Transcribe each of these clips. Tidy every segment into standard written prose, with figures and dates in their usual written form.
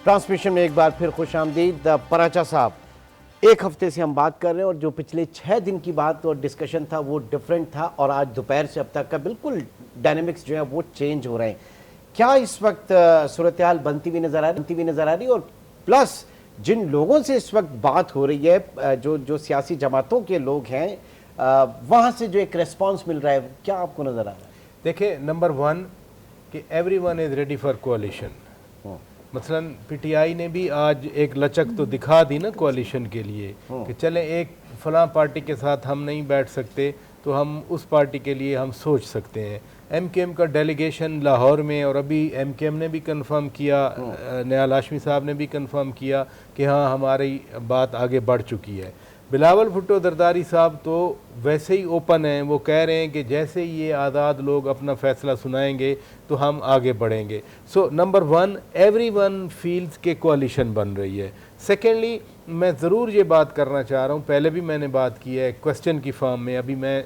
Transmission में एक बार फिर खुश आमदीद। पराचा साहब, एक हफ्ते से हम बात कर रहे हैं और जो पिछले 6 दिन की बात और डिस्कशन था वो डिफरेंट था, और आज दोपहर से अब तक का बिल्कुल डायनेमिक्स जो है वो चेंज हो रहे हैं। क्या इस वक्त सूरत हाल बनती हुई नजर आ रही और प्लस जिन लोगों से इस वक्त बात हो रही है, जो सियासी जमातों के लोग हैं, वहाँ से जो एक रेस्पॉन्स मिल रहा है, क्या आपको नजर आ रहा है? देखिए, नंबर 1 कि एवरीवन इज रेडी फॉर कोalition। मसलन पीटीआई ने भी आज एक लचक तो दिखा दी ना कोalition के लिए कि चले एक फलां पार्टी के साथ हम नहीं बैठ सकते तो हम उस पार्टी के लिए हम सोच सकते हैं। एमकेएम का डेलीगेशन लाहौर में, और अभी एमकेएम ने भी कंफर्म किया, निहाल हाशमी साहब ने भी कंफर्म किया कि हाँ हमारी बात आगे बढ़ चुकी है। बिलावल भुट्टो दरदारी साहब तो वैसे ही ओपन हैं, वो कह रहे हैं कि जैसे ही ये आज़ाद लोग अपना फ़ैसला सुनाएंगे तो हम आगे बढ़ेंगे। सो नंबर 1 एवरीवन फील्स के कोalition बन रही है। सेकेंडली, मैं ज़रूर ये बात करना चाह रहा हूँ, पहले भी मैंने बात की है क्वेश्चन की फॉर्म में, अभी मैं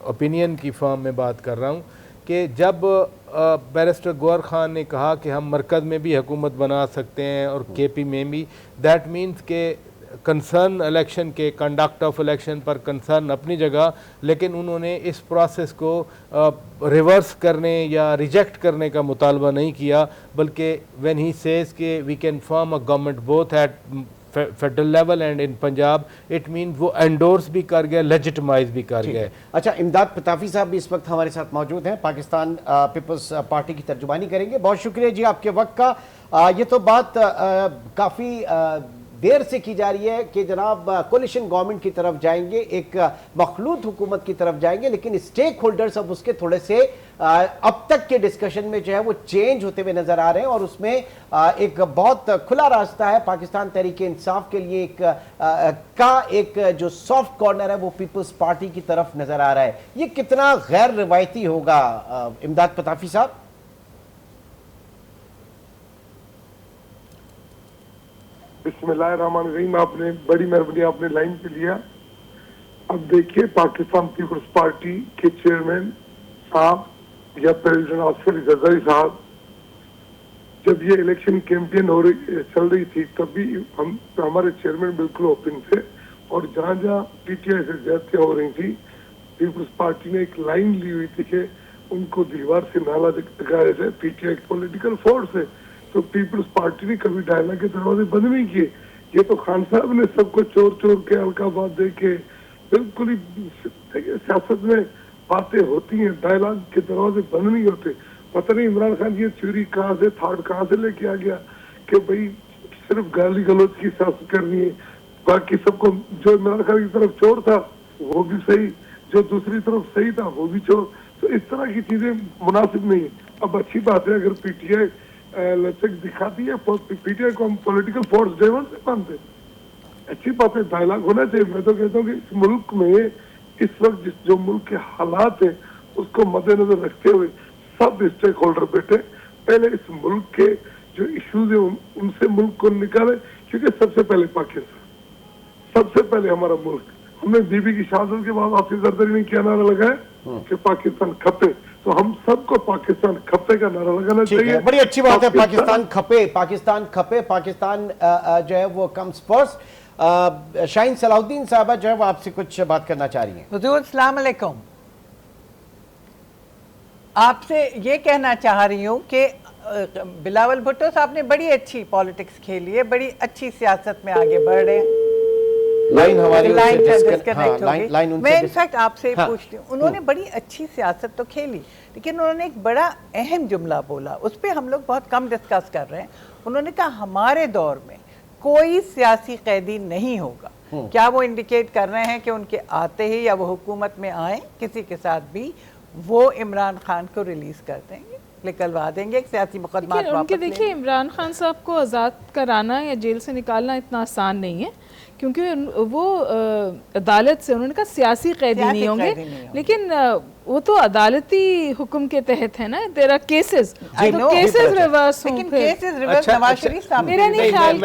ओपिनियन की फॉर्म में बात कर रहा हूँ कि जब बैरिस्टर गौहर खान ने कहा कि हम मरकज़ में भी हुकूमत बना सकते हैं और केपी में भी, दैट मीन्स के कंसर्न इलेक्शन के कंडक्ट ऑफ इलेक्शन पर कंसर्न अपनी जगह, लेकिन उन्होंने इस प्रोसेस को रिवर्स करने या रिजेक्ट करने का मुतालबा नहीं किया, बल्कि व्हेन ही सेज के we can form a government both at federal level and in Punjab, it mean वो एंडोर्स भी कर गए, लेजिटिमाइज भी कर गए। अच्छा, इमदाद पताफी साहब भी इस वक्त हमारे साथ मौजूद हैं, पाकिस्तान पीपल्स पार्टी की तर्जुमानी करेंगे। बहुत शुक्रिया जी आपके वक्त का। ये तो बात काफ़ी देर से की जा रही है कि जनाब कोलिशन गवर्नमेंट की तरफ जाएंगे, एक मखलूत हुकूमत की तरफ जाएंगे, लेकिन स्टेक होल्डर्स अब उसके थोड़े से अब तक के डिस्कशन में जो है वो चेंज होते हुए नजर आ रहे हैं, और उसमें एक बहुत खुला रास्ता है पाकिस्तान तहरीक इंसाफ के लिए। एक जो सॉफ्ट कॉर्नर है वो पीपल्स पार्टी की तरफ नजर आ रहा है। ये कितना गैर रिवायती होगा इमदाद पताफी साहब? बिस्मिल्लाहिर्रहमानिर्रहीम, आपने बड़ी मेहरबानी आपने लाइन पे लिया। अब देखिए, पाकिस्तान पीपल्स पार्टी के चेयरमैन साहब या प्रेसिडेंट आसिफ अली जरदारी साहब, जब ये इलेक्शन कैंपेन चल रही थी तब भी हमारे चेयरमैन बिल्कुल ओपन थे, और जहाँ जहाँ पीटीआई से ज्यादतियाँ हो रही थी पीपल्स पार्टी ने एक लाइन ली हुई थी कि उनको दीवार से नाला दिखाया जाए, पीटीआई पॉलिटिकल फोर्स है। तो पीपल्स पार्टी ने कभी डायलॉग के दरवाजे बंद नहीं किए। ये तो खान साहब ने सबको चोर चोर के हल्का बात दे के, बिल्कुल ही सियासत में बातें होती हैं, डायलॉग के दरवाजे बंद नहीं होते। पता नहीं इमरान खान ये थ्योरी कहाँ से, थॉट कहाँ से लेके आ गया कि भाई सिर्फ गाली गलौज की सियासत करनी है, बाकी सबको, जो इमरान खान की तरफ चोर था वो भी सही, जो दूसरी तरफ सही था वो भी चोर। तो इस तरह की चीजें मुनासिब नहीं है। अब अच्छी बात है अगर पीटीआई लचक दिखाती है, पीटीआई को हम पॉलिटिकल फोर्स डे वन से मानते, अच्छी बात है, डायलॉग होना चाहिए। मैं तो कहता हूँ कि इस मुल्क में इस वक्त जो मुल्क के हालात है उसको मद्देनजर रखते हुए सब स्टेक होल्डर बैठे, पहले इस मुल्क के जो इश्यूज है उनसे मुल्क को निकाले, क्योंकि सबसे पहले पाकिस्तान, सबसे पहले हमारा मुल्क। हमने बीबी की शहादत के बाद आसिफ जरदारी ने क्या नारा लगाया कि पाकिस्तान खपे, तो हम सबको पाकिस्तान खपे का नारा लगाना चाहिए। बड़ी अच्छी बात है, पाकिस्तान खपे, पाकिस्तान खपे, पाकिस्तान जो है वो कम्स फर्स्ट। शाहीन सलाउद्दीन साहबा जो है वो आपसे कुछ बात करना चाह रही हैं। हुजूर अस्सलाम वालेकुम, आपसे ये कहना चाह रही हूँ कि बिलावल भुट्टो साहब ने बड़ी अच्छी पॉलिटिक्स खेली है, बड़ी अच्छी सियासत में आगे बढ़ रहे हैं। लाइन हमारी डिस्कनेक्ट हो गई। मैं इनफैक्ट आपसे पूछती हूँ, उन्होंने बड़ी अच्छी सियासत तो खेली, लेकिन उन्होंने एक बड़ा अहम जुमला बोला, उस पर हम लोग बहुत कम डिस्कस कर रहे हैं। उन्होंने कहा हमारे दौर में कोई सियासी कैदी नहीं होगा। क्या वो इंडिकेट कर रहे हैं कि उनके आते ही या वो हुकूमत में आए किसी के साथ भी वो इमरान खान को रिलीज कर देंगे, निकलवा देंगे, एक सियासी मुकदमा उनके? देखिए, इमरान खान साहब को आज़ाद कराना या जेल से निकालना इतना आसान नहीं है, क्योंकि वो अदालत से, उन्होंने कहा सियासी कैदी नहीं होंगे, लेकिन वो तो अदालती हुक्म के तहत है ना, तेरा केसेस केसेस रिवर्स हो, लेकिन केसेस रिवर्स नवाज शरीफ साहब मेरा नहीं ख्याल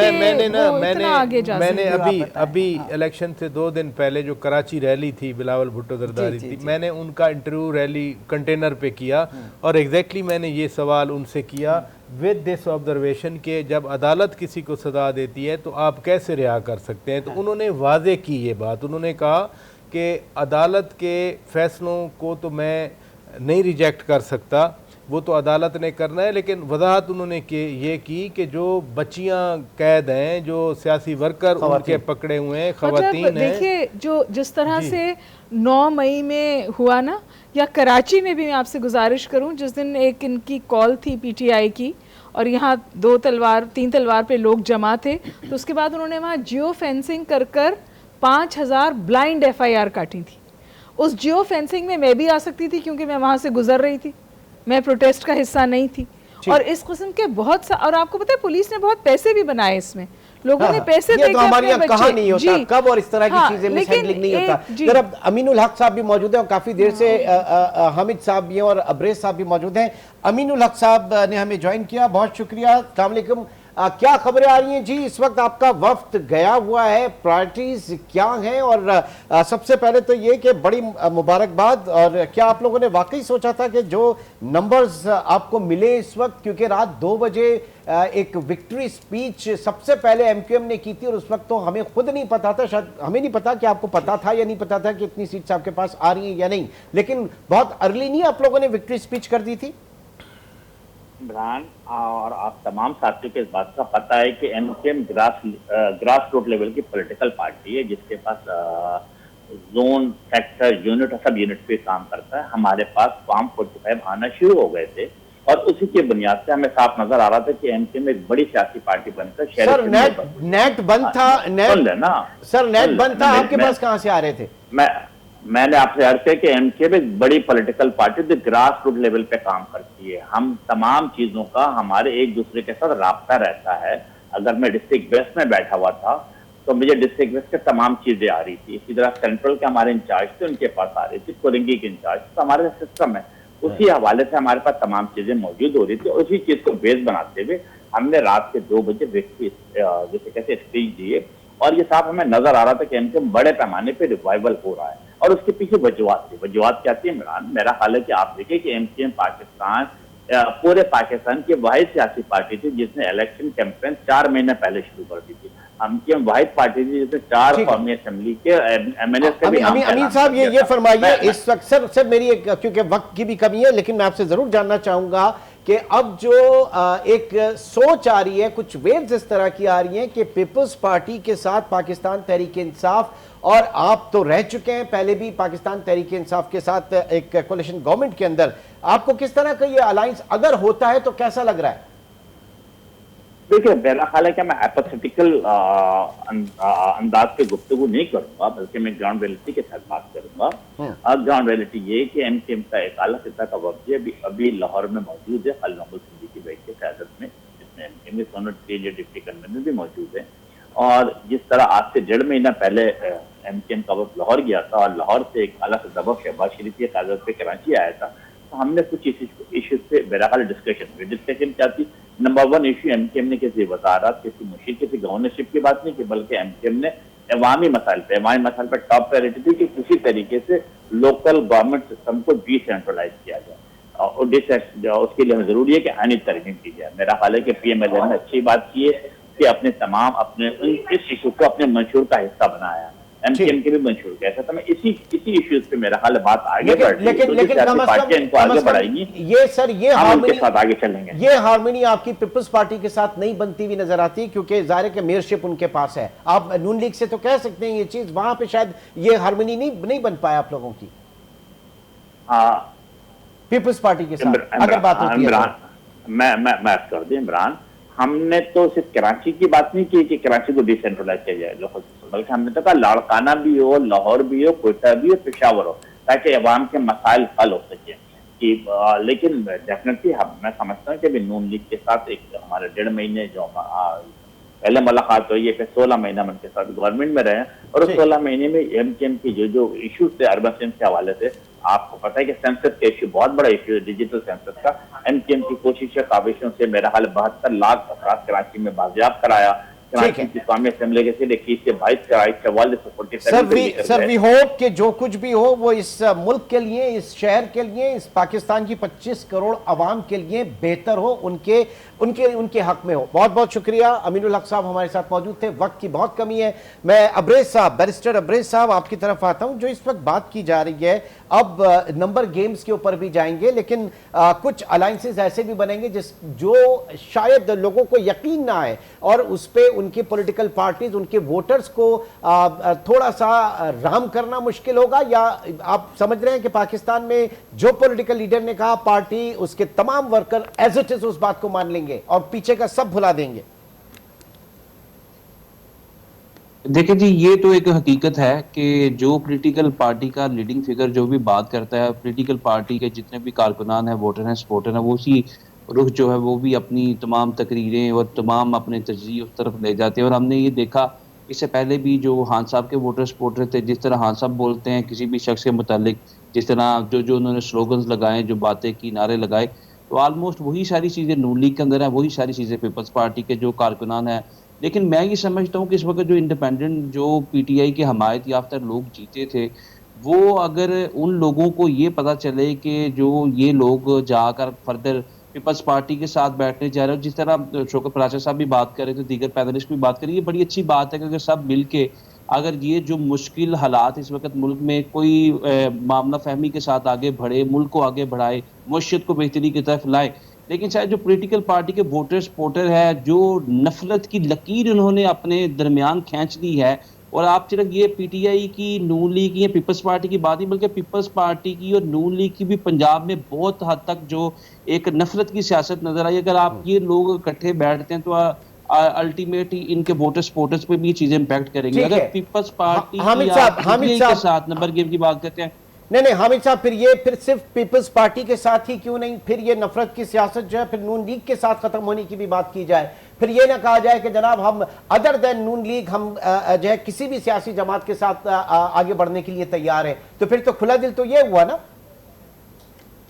मैंने अभी इलेक्शन से 2 दिन पहले जो कराची रैली थी, बिलावल भुट्टो जरदारी थी, मैंने उनका इंटरव्यू रैली कंटेनर पे किया और एग्जैक्टली मैंने ये सवाल उनसे किया विद दिस ऑब्जर्वेशन के जब अदालत किसी को सजा देती है तो आप कैसे रिहा कर सकते हैं। तो उन्होंने वाजे की ये बात, उन्होंने कहा कि अदालत के फैसलों को तो मैं नहीं रिजेक्ट कर सकता, वो तो अदालत ने करना है, लेकिन वजाहत उन्होंने ये की कि जो बच्चियां कैद हैं, जो सियासी वर्कर उनके पकड़े हुए हैं, खवातीन हैं। देखिए जो जिस तरह से 9 मई में हुआ ना, या कराची में भी मैं आपसे गुजारिश करूं, जिस दिन एक इनकी कॉल थी पीटीआई की और यहाँ 3 तलवार पे लोग जमा थे, तो उसके बाद उन्होंने वहाँ जियो फेंसिंग कर 5000 ब्लाइंड एफआईआर काटी थी। उस जियो फेंसिंग में मैं भी आ सकती थी क्योंकि मैं वहाँ से गुजर रही थी, मैं प्रोटेस्ट का हिस्सा नहीं थी। और इस किस्म के बहुत सा, और आपको पता है पुलिस ने बहुत पैसे भी बनाए इसमें, लोगों ने पैसे ये तो हमारे यहाँ कहा नहीं होता कब और इस तरह की चीजें में हैंडलिंग नहीं होता। जरा अमीनुल हक साहब भी मौजूद हैं और काफी देर से हामिद साहब भी हैं और अब्रेज साहब भी मौजूद हैं। अमीनुल हक साहब ने हमें ज्वाइन किया, बहुत शुक्रिया। अस्सलाम वालेकुम, क्या खबरें आ रही हैं जी? इस वक्त आपका वफ्द गया हुआ है, प्रायोरिटीज क्या हैं? और सबसे पहले तो ये कि बड़ी मुबारकबाद, और क्या आप लोगों ने वाकई सोचा था कि जो नंबर्स आपको मिले इस वक्त, क्योंकि रात 2 बजे एक विक्ट्री स्पीच सबसे पहले एमक्यूएम ने की थी और उस वक्त तो हमें खुद नहीं पता था, शायद हमें नहीं पता कि आपको पता था या नहीं पता था कि इतनी सीट्स आपके पास आ रही हैं या नहीं, लेकिन बहुत अर्ली नहीं आप लोगों ने विक्ट्री स्पीच कर दी थी? इमरान और आप तमाम साथियों को इस बात का पता है कि एमकेएम ग्रास रूट लेवल की पॉलिटिकल पार्टी है जिसके पास zone, sector, unit, sub unit पे काम करता है। हमारे पास फॉर्म 45 आना शुरू हो गए थे और उसी के बुनियाद से हमें साफ नजर आ रहा था कि एमकेएम एक बड़ी सियासी पार्टी बनकर सर नेट बंद था, सर नेट बंद था, आपके पास कहां से आ रहे थे? मैंने आपसे अर्ज किया कि एमकेएम एक बड़ी पॉलिटिकल पार्टी जो ग्रास रूट लेवल पे काम करती है। हम तमाम चीजों का हमारे एक दूसरे के साथ राब्ता रहता है। अगर मैं डिस्ट्रिक्ट वेस्ट में बैठा हुआ था तो मुझे डिस्ट्रिक्ट वेस्ट के तमाम चीजें आ रही थी, इसी तरह सेंट्रल के हमारे इंचार्ज थे उनके पास आ रही थी, कोरंगी के इंचार्ज, तो हमारे सिस्टम है उसी हवाले से हमारे पास तमाम चीजें मौजूद हो रही थी। उसी चीज को बेस बनाते हुए हमने रात के 2 बजे जैसे कैसे स्पीच दिए और ये साफ हमें नजर आ रहा था कि एमकेएम बड़े पैमाने पे रिवाइवल हो रहा है और उसके पीछे वजूहत थी। वजूहत क्या थी इमरान? मेरा ख्याल है कि आप देखिए कि एमकेएम पाकिस्तान, पूरे पाकिस्तान की वाहिद सियासी पार्टी थी जिसने इलेक्शन कैंपेन 4 महीने पहले शुरू कर दी थी। एमकेएम वाहिद पार्टी थी जिसने 4 कौमी असेंबली के एमएनएस के अमीन साहब ये फरमाइए इस वक्त, सर मेरी एक, क्योंकि वक्त की भी कमी है, लेकिन मैं आपसे जरूर जानना चाहूंगा कि अब जो एक सोच आ रही है, कुछ वेव्स इस तरह की आ रही हैं कि पीपल्स पार्टी के साथ पाकिस्तान तहरीक इंसाफ, और आप तो रह चुके हैं पहले भी पाकिस्तान तहरीक इंसाफ के साथ एक कोalition गवर्नमेंट के अंदर, आपको किस तरह का ये अलायंस अगर होता है तो कैसा लग रहा है? देखिए मेरा ख्याल है कि मैं हाइपोथेटिकल अंदाज पे गुफ्तगू नहीं करूंगा, बल्कि मैं ग्राउंड रियलिटी के साथ बात करूंगा। ग्राउंड रियलिटी ये कि एमकेएम का एक आला सतह का वफद अभी लाहौर में मौजूद है, खलील महमूद सिंधी की बैठ के क़यादत में, जिसमें एमकेएम के सोनट के डिप्टी कन्वीनर भी मौजूद है। और जिस तरह आज से 1.5 महीना पहले एमकेएम का वफद लाहौर गया था और लाहौर से एक आला सतह वफद शहबाज शरीफ की क़यादत पे कराची आया था, तो हमने कुछ इश्यूज पे मेरा ख्याल डिस्कशन हुई। डिस्कशन क्या थी? नंबर 1 इशू एमकेएम ने किसी वज़ारत, किसी मुशीर, किसी गवर्नरशिप की बात नहीं की, बल्कि एमकेएम ने अवामी मसाइल पे टॉप प्रायोरिटी थी कि किसी तरीके से लोकल गवर्नमेंट सिस्टम को डिसेंट्रलाइज किया जाए और उसके लिए हमें जरूरी है कि आनी तरमीम की जाए। मेरा ख्याल है कि पीएमएलएन ने अच्छी बात की है कि अपने इस इशू को अपने मंशूर का हिस्सा बनाया, एमकेएम के भी मंशूर किया था। तो मैं इसी इश्यूज पे मेरा ख्याल बात आगे बढ़ रही है, लेकिन पार्टियां इनको आगे बढ़ाएंगी, ये सर ये हार्मनी के साथ आगे चलेंगे। ये हार्मनी आपकी पीपल्स पार्टी के साथ नहीं बनती हुई नजर आती, क्योंकि जाहिर है कि मेयरशिप उनके पास है। आप नून लीग से तो कह सकते हैं ये चीज, वहां पे शायद ये हार्मनी नहीं बन पाया आप लोगों की पीपल्स पार्टी के साथ अगर बात होती है। मैं कर दूं इमरान, हमने तो सिर्फ कराची की बात नहीं की कि कराची को डिसेंट्रलाइज किया जाए, बल्कि हमने तो कहा लाड़काना भी हो, लाहौर भी हो, कोयटा भी हो, पेशावर हो, ताकि अवाम के मसाइल हल हो सके। लेकिन डेफिनेटली मैं समझता हूँ कि अभी नून लीग के साथ एक हमारे 1.5 महीने जो पहले मुलाकात हुई है, फिर 16 महीना उनके साथ गवर्नमेंट में रहे और उस 16 महीने में एमकेएम की जो इश्यूज थे अर्बन सेंस के हवाले से आपको पता है कि सेंसस का इश्यू बहुत बड़ा इश्यू है, डिजिटल सेंसस का। एमकेएम की कोशिश है, काविशों से मेरा हाल 72 लाख अफराद कराची में बाजियाब कराया। कराची की कौमी असेंबली के सिर्फ 21 से 22 कराई, 44 से सर वी होप कि जो कुछ भी हो वो इस मुल्क के लिए, इस शहर के लिए, इस पाकिस्तान की 25 करोड़ अवाम के लिए बेहतर हो, उनके उनके उनके हक में हो। बहुत बहुत शुक्रिया। अमीनुल हक साहब हमारे साथ मौजूद थे। वक्त की बहुत कमी है। मैं अब्रेज साहब, बैरिस्टर अब्रेज साहब आपकी तरफ आता हूं। जो इस वक्त बात की जा रही है, अब नंबर गेम्स के ऊपर भी जाएंगे, लेकिन कुछ अलायंसेस ऐसे भी बनेंगे जो शायद लोगों को यकीन ना आए और उस पर उनकी पॉलिटिकल पार्टीज, उनके वोटर्स को थोड़ा सा राम करना मुश्किल होगा। या आप समझ रहे हैं कि पाकिस्तान में जो पॉलिटिकल लीडर ने कहा, पार्टी उसके तमाम वर्कर एज इट इज उस बात को मान लेंगे और पीछे का सब भुला देंगे? देखिए जी, ये तो एक हकीकत है कि जो पॉलिटिकल पार्टी का लीडिंग फिगर जो भी बात करता है, पॉलिटिकल पार्टी के जितने भी कारकुनान हैं, वोटर हैं, सपोर्टर हैं, वो उसी रुख जो है वो भी अपनी तमाम तकरीरें और तमाम अपने तरजीह उस तरफ ले जाते हैं। और हमने ये देखा इससे पहले भी जो खान साहब के वोटर सपोर्टर थे, जिस तरह खान साहब बोलते हैं किसी भी शख्स के मुतालिक, जिस तरह जो उन्होंने स्लोगन्स लगाए, जो बातें की, नारे लगाए, तो ऑलमोस्ट वही सारी चीज़ें नून लीग के अंदर है, वही सारी चीज़ें पीपल्स पार्टी के जो कारकुनान हैं। लेकिन मैं ये समझता हूँ कि इस वक्त जो इंडिपेंडेंट, जो पीटीआई के हमायत याफ्ता लोग जीते थे, वो अगर उन लोगों को ये पता चले कि जो ये लोग जाकर फर्दर पीपल्स पार्टी के साथ बैठने जा रहे हो, जिस तरह शौकत पराचा साहब भी बात कर रहे थे, दीगर पैनलिस्ट भी बात करें, ये बड़ी अच्छी बात है कि अगर सब मिल के अगर ये जो मुश्किल हालात इस वक्त मुल्क में कोई मामला फहमी के साथ आगे बढ़े, मुल्क को आगे बढ़ाए, मुआशरत को बेहतरी की तरफ लाए। लेकिन शायद जो पॉलिटिकल पार्टी के वोटर सपोर्टर है, जो नफरत की लकीर उन्होंने अपने दरमियान खींच ली है, और आप सिर्फ ये पीटीआई की, नून लीग की या पीपल्स पार्टी की बात नहीं, बल्कि पीपल्स पार्टी की और नून लीग की भी पंजाब में बहुत हद तक जो एक नफरत की सियासत नजर आई। अगर आप ये लोग इकट्ठे बैठते हैं तो अल्टीमेटली इनके वोटर सपोर्टर्स पे भी ये चीजें इम्पैक्ट करेंगी। अगर पीपल्स पार्टी के साथ नंबर गेम की बात करते हैं, नहीं हामिद साहब, फिर सिर्फ पीपल्स पार्टी के साथ ही क्यों नहीं, फिर ये नफरत की सियासत जो है फिर नून लीग के साथ खत्म होने की भी बात की जाए। फिर ये ना कहा जाए कि जनाब हम अदर देन नून लीग हम जो है किसी भी सियासी जमात के साथ आगे बढ़ने के लिए तैयार है। तो फिर तो खुला दिल तो ये हुआ ना।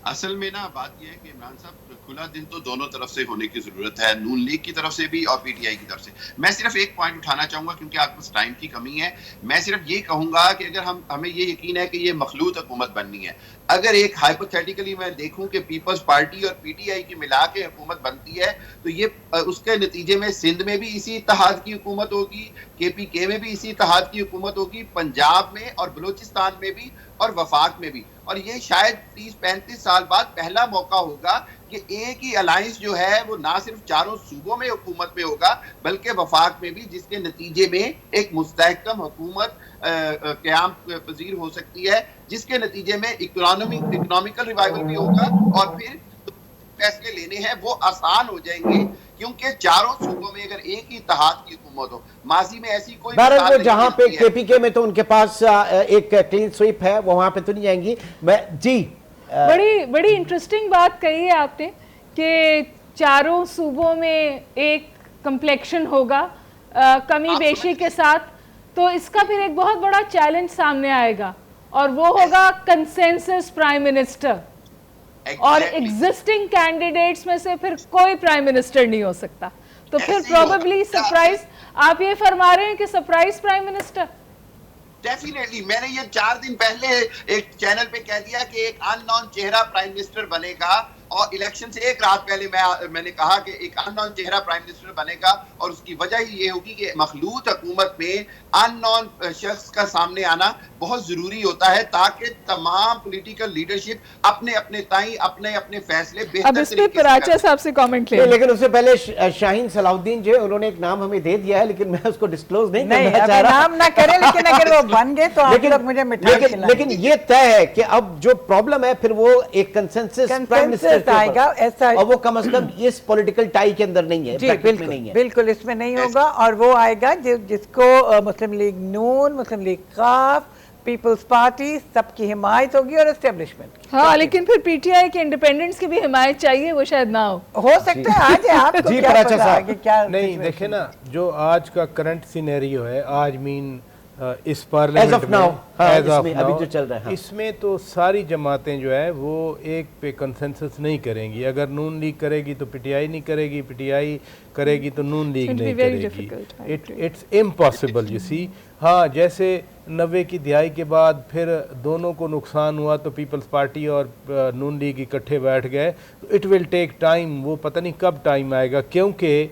असल में ना बात यह है कि इमरान साहब, खुला दिल तो दोनों तरफ से होने की जरूरत है, नून लीग की तरफ से भी और पीटीआई की तरफ से। मैं सिर्फ एक पॉइंट उठाना चाहूंगा क्योंकि आपके पास टाइम की कमी है। मैं सिर्फ ये कहूंगा कि अगर हमें ये यकीन है कि ये मखलूत हुकूमत बननी है, अगर एक हाइपोथेटिकली मैं देखूं कि पीपल्स पार्टी और पीटीआई की मिला के हुकूमत बनती है, तो ये उसके नतीजे में सिंध में भी इसी इत्तेहाद की हुकूमत होगी, केपीके में भी इसी इत्तेहाद की हुकूमत होगी, पंजाब में और बलूचिस्तान में भी और वफाक में भी। और ये शायद 30-35 साल बाद पहला मौका होगा कि एक ही अलायंस जो है वो ना सिर्फ चारों सूबों में हुकूमत में होगा बल्कि वफाक में भी, जिसके नतीजे में एक मुस्तहकम हुकूमत क़याम पजीर हो सकती है, जिसके नतीजे में इकोनॉमिकल रिवाइवल भी होगा और फिर फैसले लेने हैं वो आसान हो जाएंगे, क्योंकि चारों सूबों में अगर एक ही इत्तेहाद की हुकूमत हो। माजी में ऐसी कोई जहां पे केपीके में तो उनके पास एक क्लीन स्वीप है, वो वहां पे तो नहीं जाएंगी। मैं जी बड़ी इंटरेस्टिंग बात कही है आपने कि चारों सूबों में एक कम्प्लेक्शन होगा कमी बेशी के साथ, तो इसका फिर एक बहुत बड़ा चैलेंज सामने आएगा और वो होगा कंसेंसस प्राइम मिनिस्टर। और एग्जिस्टिंग कैंडिडेट्स में से फिर कोई प्राइम मिनिस्टर नहीं हो सकता, तो फिर प्रोबेबली सरप्राइज, आप ये फरमा रहे हैं कि सरप्राइज प्राइम मिनिस्टर। डेफिनेटली, मैंने ये 4 दिन पहले एक चैनल पे कह दिया कि एक अननोन चेहरा प्राइम मिनिस्टर बनेगा, और इलेक्शन से एक रात पहले मैंने कहा कि एक अननोन चेहरा प्राइम मिनिस्टर बनेगा, और उसकी वजह ही ये होगी कि मखलूत हुकूमत में अननोन शख्स का सामने आना बहुत जरूरी होता है, ताकि तमाम पॉलिटिकल लीडरशिप अपने अपने ताई अपने अपने फैसले बेहतर पराचा साहब से कमेंट ले। लेकिन उससे पहले शाहीन सलाउद्दीन जो उन्होंने एक नाम हमें दे दिया है, लेकिन मैं उसको डिस्क्लोज नहीं करना चाह रहा। नाम ना करें, लेकिन अगर वो बन गए तो आप लोग मुझे मिठाई खिलाएं। लेकिन ये तय है कि अब जो प्रॉब्लम है फिर वो एक कंसेंसस प्राइम मिनिस्टर आएगा, ऐसा, और वो कम से कम इस पॉलिटिकल टाई के अंदर नहीं है, बिल्कुल नहीं है, बिल्कुल इसमें नहीं होगा। और वो आएगा जिसको मुस्लिम लीग नून, मुस्लिम लीग काफ, पीपल्स पार्टी सबकी हिमायत होगी और एस्टेब्लिशमेंट। हाँ, लेकिन फिर पीटीआई के इंडिपेंडेंट्स की भी हिमायत चाहिए, वो शायद ना हो सकता है। आज आपको जी क्या पता है कि क्या नहीं, देखे ना जो आज का करंट सिनेरियो है, आज मीन इस पार्लियामेंट As of now, हाँ, as of इसमें अभी now, जो चल रहा है, हाँ। इसमें तो सारी जमातें जो है वो एक पे कंसेंसस नहीं करेंगी। अगर नून लीग करेगी तो पीटीआई नहीं करेगी, पीटीआई करेगी तो नून लीग नहीं करेगी। It's impossible you see. हाँ, जैसे 90 की दिहाई के बाद फिर दोनों को नुकसान हुआ तो पीपल्स पार्टी और नून लीग इकट्ठे बैठ गए। इट विल टेक टाइम, वो पता नहीं कब टाइम आएगा, क्योंकि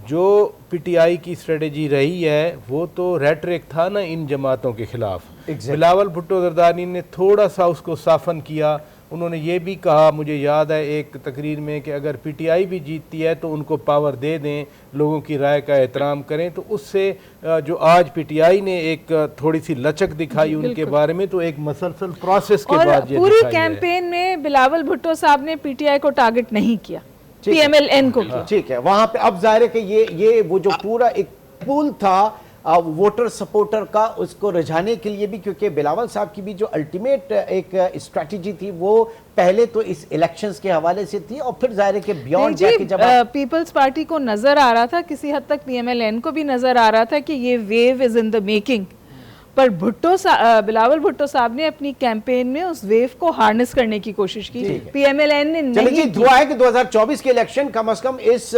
जो पीटीआई की स्ट्रेटेजी रही है वो तो रेटरिक था ना इन जमातों के खिलाफ। बिलावल भुट्टो जरदारी ने थोड़ा सा उसको साफन किया। उन्होंने ये भी कहा, मुझे याद है एक तकरीर में, कि अगर पीटीआई भी जीतती है तो उनको पावर दे दें, लोगों की राय का एहतराम करें। तो उससे जो आज पीटीआई ने एक थोड़ी सी लचक दिखाई उनके बारे में, तो एक मसलसल प्रोसेस के बाद ये पूरी कैंपेन में बिलावल भुट्टो साहब ने पीटीआई को टारगेट नहीं किया, पीएमएलएन को किया। ठीक है, वहां पे अब जाहिर है कि ये वो जो पूरा एक पूल था वोटर सपोर्टर का, उसको रिझाने के लिए भी, क्योंकि बिलावल साहब की भी जो अल्टीमेट एक स्ट्रेटजी थी वो पहले तो इस इलेक्शंस के हवाले से थी, और फिर जाहिर है कि बियॉन्ड जाके जब पीपल्स पार्टी को नजर आ रहा था, किसी हद तक पीएमएलएन को भी नजर आ रहा था कि ये wave is in the making, पर बिलावल भुट्टो साहब ने अपनी कैंपेन में उस वेव को हार्नेस करने की कोशिश की। पीएमएलएन ने नहीं की। दुआ है कि 2024 के इलेक्शन कम से कम इस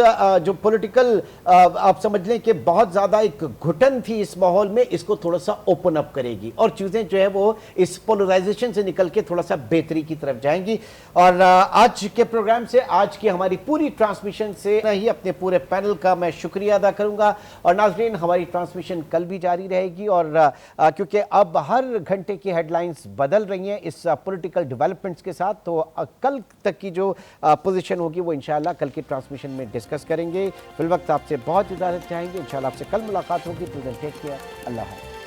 जो पॉलिटिकल आप समझ लें कि बहुत ज्यादा एक घुटन थी इस माहौल में, इसको थोड़ा सा ओपन अप करेगी और चीजें जो है वो इस पोलराइजेशन से निकल के थोड़ा सा बेहतरी की तरफ जाएंगी। और आज के प्रोग्राम से, आज की हमारी पूरी ट्रांसमिशन से ही अपने पूरे पैनल का मैं शुक्रिया अदा करूंगा। और नाजरीन, हमारी ट्रांसमिशन कल भी जारी रहेगी, और क्योंकि अब हर घंटे की हेडलाइंस बदल रही हैं इस पॉलिटिकल डेवलपमेंट्स के साथ, तो कल तक की जो पोजीशन होगी वो इंशाल्लाह कल की ट्रांसमिशन में डिस्कस करेंगे। फिल वक्त आपसे बहुत इजाजत चाहेंगे, इंशाल्लाह आपसे कल मुलाकात होगी। टेक केयर, अल्लाह हाफ़िज़।